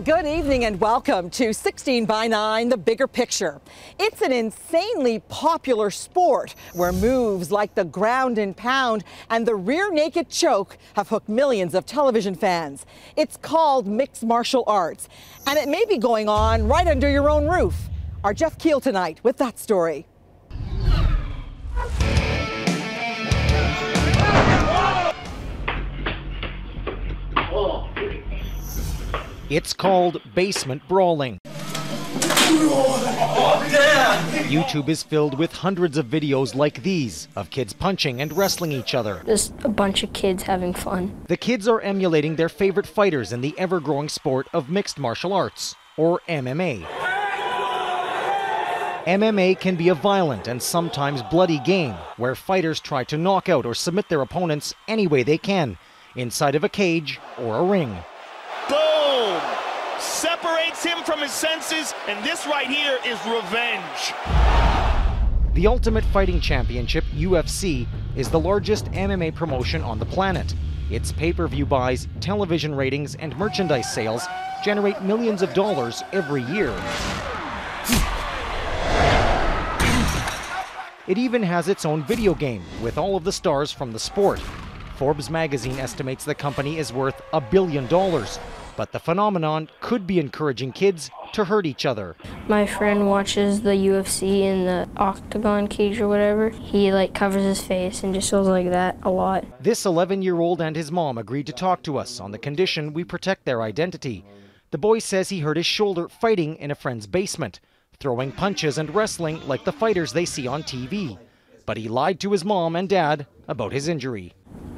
Good evening and welcome to 16 by 9, The Bigger Picture. It's an insanely popular sport where moves like the ground and pound and the rear naked choke have hooked millions of television fans. It's called mixed martial arts, and it may be going on right under your own roof. Our Jeff Keele tonight with that story. It's called basement brawling. YouTube is filled with hundreds of videos like these of kids punching and wrestling each other. Just a bunch of kids having fun. The kids are emulating their favorite fighters in the ever-growing sport of mixed martial arts, or MMA. MMA can be a violent and sometimes bloody game where fighters try to knock out or submit their opponents any way they can, inside of a cage or a ring. Boom! Separates him from his senses, and this right here is revenge. The Ultimate Fighting Championship, UFC, is the largest MMA promotion on the planet. Its pay-per-view buys, television ratings, and merchandise sales generate millions of dollars every year. It even has its own video game with all of the stars from the sport. Forbes magazine estimates the company is worth $1 billion, but the phenomenon could be encouraging kids to hurt each other. My friend watches the UFC in the octagon cage or whatever. He covers his face and just goes like that a lot. This 11-year-old and his mom agreed to talk to us on the condition we protect their identity. The boy says he hurt his shoulder fighting in a friend's basement, throwing punches and wrestling like the fighters they see on TV. But he lied to his mom and dad about his injury.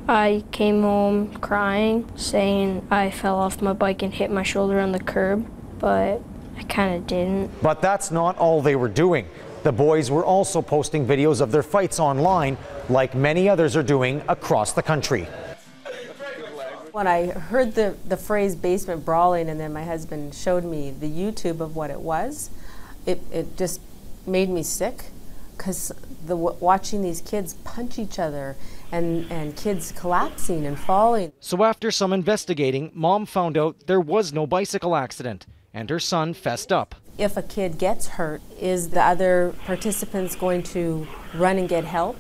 I came home crying, saying I fell off my bike and hit my shoulder on the curb, but I kind of didn't. But that's not all they were doing. The boys were also posting videos of their fights online, like many others are doing across the country. When I heard the phrase basement brawling, and then my husband showed me the YouTube of what it was, it just made me sick, because watching these kids punch each other and kids collapsing and falling. So after some investigating, Mom found out there was no bicycle accident, and her son fessed up. If a kid gets hurt, is the other participants going to run and get help,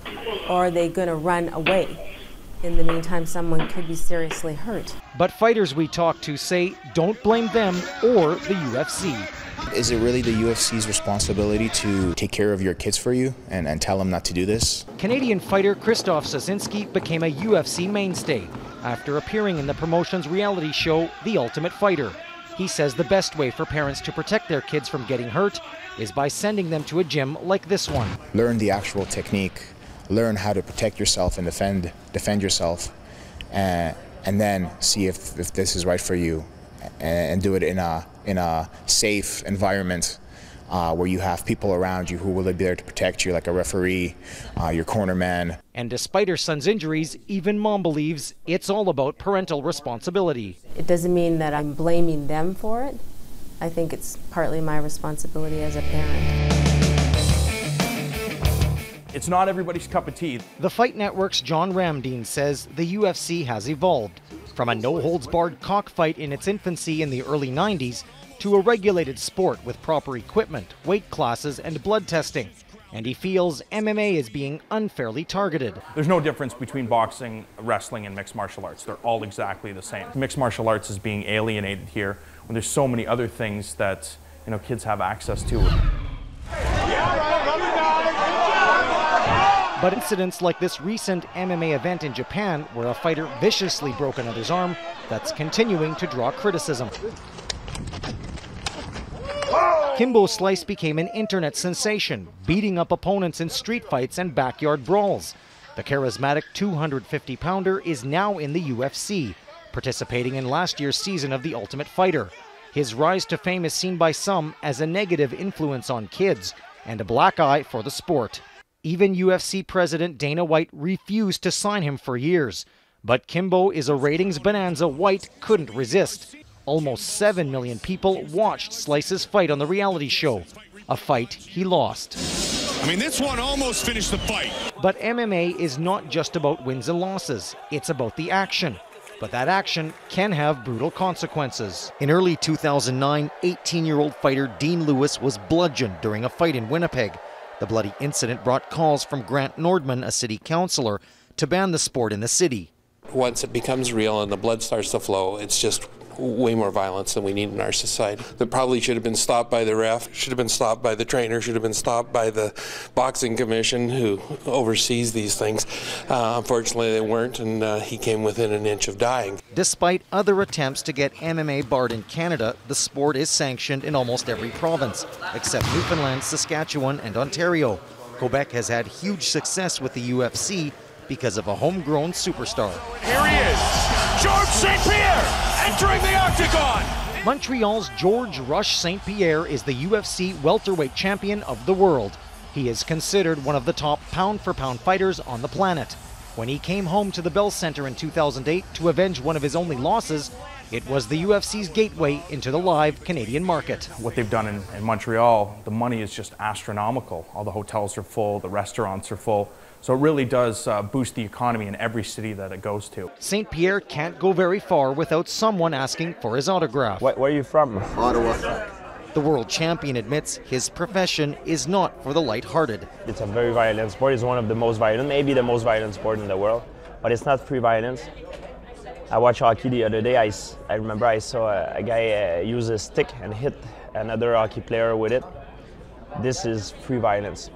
or are they going to run away? In the meantime, someone could be seriously hurt. But fighters we talked to say don't blame them or the UFC. Is it really the UFC's responsibility to take care of your kids for you and tell them not to do this? Canadian fighter Krzysztof Sosinski became a UFC mainstay after appearing in the promotion's reality show, The Ultimate Fighter. He says the best way for parents to protect their kids from getting hurt is by sending them to a gym like this one. Learn the actual technique, learn how to protect yourself and defend yourself, and then see if this is right for you, and do it in a safe environment where you have people around you who will be there to protect you, like a referee, your corner man. And despite her son's injuries, even Mom believes it's all about parental responsibility. It doesn't mean that I'm blaming them for it. I think it's partly my responsibility as a parent. It's not everybody's cup of tea. The Fight Network's John Ramdeen says the UFC has evolved from a no-holds-barred cockfight in its infancy in the early 90s to a regulated sport with proper equipment, weight classes, and blood testing. And he feels MMA is being unfairly targeted. There's no difference between boxing, wrestling, and mixed martial arts. They're all exactly the same. Mixed martial arts is being alienated here when there's so many other things that kids have access to. But incidents like this recent MMA event in Japan, where a fighter viciously broke another's arm, that's continuing to draw criticism. Kimbo Slice became an internet sensation, beating up opponents in street fights and backyard brawls. The charismatic 250-pounder is now in the UFC, participating in last year's season of The Ultimate Fighter. His rise to fame is seen by some as a negative influence on kids and a black eye for the sport. Even UFC President Dana White refused to sign him for years. But Kimbo is a ratings bonanza White couldn't resist. Almost 7 million people watched Slice's fight on the reality show, a fight he lost. I mean, this one almost finished the fight. But MMA is not just about wins and losses. It's about the action. But that action can have brutal consequences. In early 2009, 18-year-old fighter Dean Lewis was bludgeoned during a fight in Winnipeg. The bloody incident brought calls from Grant Nordman, a city councillor, to ban the sport in the city. Once it becomes real and the blood starts to flow, it's just way more violence than we need in our society. That probably should have been stopped by the ref, should have been stopped by the trainer, should have been stopped by the boxing commission who oversees these things. Unfortunately, they weren't, and he came within an inch of dying. Despite other attempts to get MMA barred in Canada, the sport is sanctioned in almost every province, except Newfoundland, Saskatchewan, and Ontario. Quebec has had huge success with the UFC because of a homegrown superstar. Here he is, George St-Pierre, entering the octagon. Montreal's George Rush St-Pierre is the UFC welterweight champion of the world. He is considered one of the top pound-for-pound fighters on the planet. When he came home to the Bell Center in 2008 to avenge one of his only losses, it was the UFC's gateway into the live Canadian market. What they've done in Montreal, the money is just astronomical. All the hotels are full, the restaurants are full. So it really does boost the economy in every city that it goes to. St-Pierre can't go very far without someone asking for his autograph. Where are you from? Ottawa. The world champion admits his profession is not for the light-hearted. It's a very violent sport. It's one of the most violent, maybe the most violent sport in the world. But it's not free violence. I watched hockey the other day. I remember I saw a guy use a stick and hit another hockey player with it. This is free violence.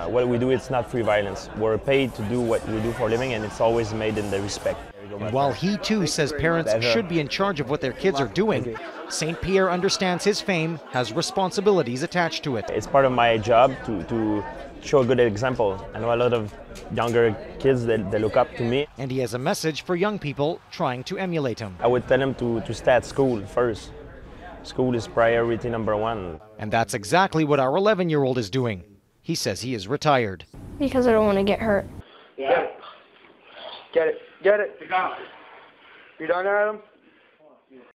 What we do, it's not free violence. We're paid to do what we do for a living, and it's always made in the respect. And while he too says parents should be in charge of what their kids are doing, St-Pierre understands his fame has responsibilities attached to it. It's part of my job to show a good example. I know a lot of younger kids that they look up to me. And he has a message for young people trying to emulate him. I would tell them to stay at school first. School is priority number one. And that's exactly what our 11-year-old is doing. He says he is retired. Because I don't want to get hurt. Yeah. Get it. Get it. You done, Adam?